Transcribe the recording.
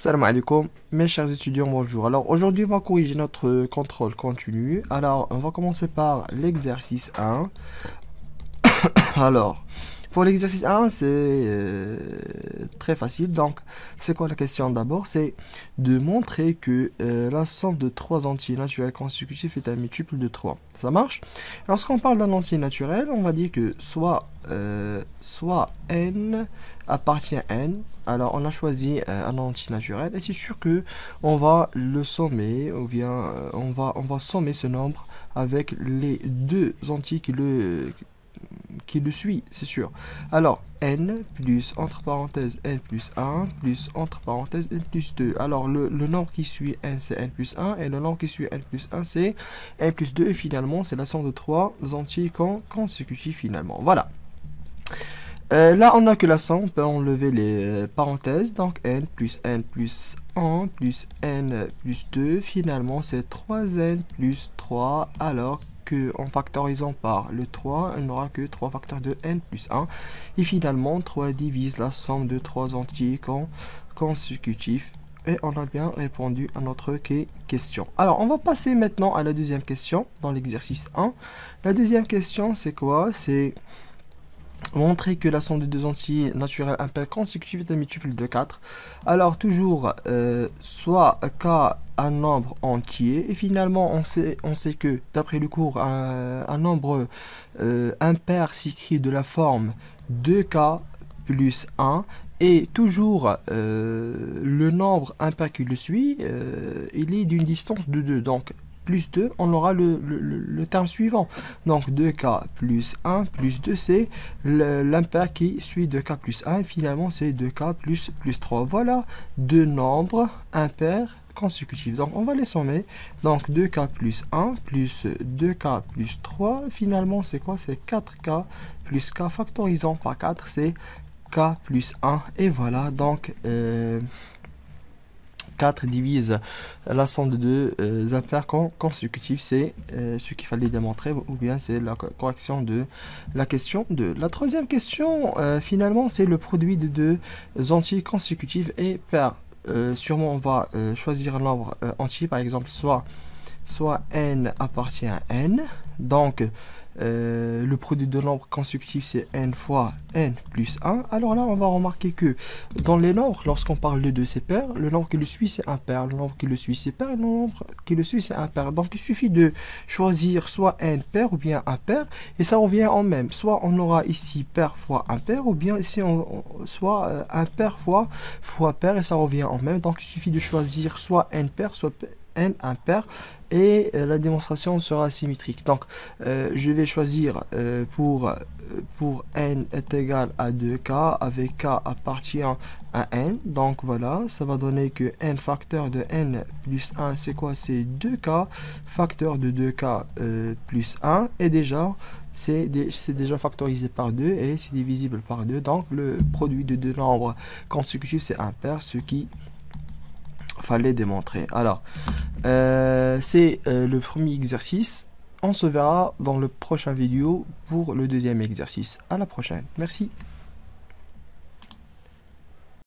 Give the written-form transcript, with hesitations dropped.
Salam alaikum, mes chers étudiants, bonjour. Alors aujourd'hui, on va corriger notre contrôle continu. Alors, on va commencer par l'exercice 1. Alors, pour l'exercice 1, c'est très facile. Donc, c'est quoi la question d'abord? C'est de montrer que la somme de trois entiers naturels consécutifs est un multiple de 3. Ça marche? Lorsqu'on parle d'un entier naturel, on va dire que soit n appartient à n. Alors, on a choisi un entier naturel et c'est sûr que on va le sommer ou bien on va sommer ce nombre avec les deux entiers qui le suit, c'est sûr. Alors, n plus, entre parenthèses, n plus 1, plus, entre parenthèses, n plus 2. Alors, le nombre qui suit n, c'est n plus 1, et le nombre qui suit n plus 1, c'est n plus 2, et finalement, c'est la somme de trois entiers consécutifs, finalement. Voilà. Là, on n'a que la somme, on peut enlever les parenthèses, donc n plus 1 plus 2, finalement, c'est 3n plus 3, alors en factorisant par le 3, on n'aura que 3 facteurs de n plus 1. Et finalement, 3 divise la somme de 3 entiers consécutifs. Et on a bien répondu à notre question. Alors, on va passer maintenant à la deuxième question dans l'exercice 1. La deuxième question, c'est quoi? C'est montrer que la somme de deux entiers naturels impairs consécutifs est un multiple de 4. Alors, toujours, soit k un nombre entier, et finalement, on sait que, d'après le cours, un nombre impair s'écrit de la forme 2k plus 1, et toujours, le nombre impair qui le suit, il est d'une distance de 2, donc plus 2, on aura le terme suivant. Donc 2k plus 1 plus 2, c'est l'impair qui suit 2k plus 1. Et finalement, c'est 2k plus 3. Voilà deux nombres impairs consécutifs. Donc, on va les sommer. Donc, 2k plus 1 plus 2k plus 3. Finalement, c'est quoi? C'est 4k plus k factorisant par 4. C'est k plus 1. Et voilà, donc 4 divise la somme de deux impairs consécutifs, c'est ce qu'il fallait démontrer, ou bien c'est la correction de la question 2. La troisième question, finalement, c'est le produit de deux entiers consécutifs et pair. Sûrement, on va choisir un nombre entier, par exemple, soit n appartient à n, donc le produit de nombres consécutifs c'est n fois n plus 1. Alors là, on va remarquer que dans les nombres, lorsqu'on parle de deux, c'est pair, le nombre qui le suit c'est impair, le nombre qui le suit c'est pair, le nombre qui le suit c'est impair. Donc il suffit de choisir soit n pair ou bien impair, et ça revient en même. Soit on aura ici pair fois impair, ou bien ici soit impair fois pair, et ça revient en même. Donc il suffit de choisir soit n pair, soit n impair, et la démonstration sera symétrique. Donc je vais choisir pour n est égal à 2k avec k appartient à n. Donc voilà, ça va donner que n facteur de n plus 1, c'est quoi? C'est 2k facteur de 2k plus 1, et déjà c'est déjà factorisé par 2 et c'est divisible par 2. Donc le produit de deux nombres consécutifs c'est impair, ce qui fallait démontrer. Alors, c'est le premier exercice. On se verra dans le prochain vidéo pour le deuxième exercice. À la prochaine. Merci.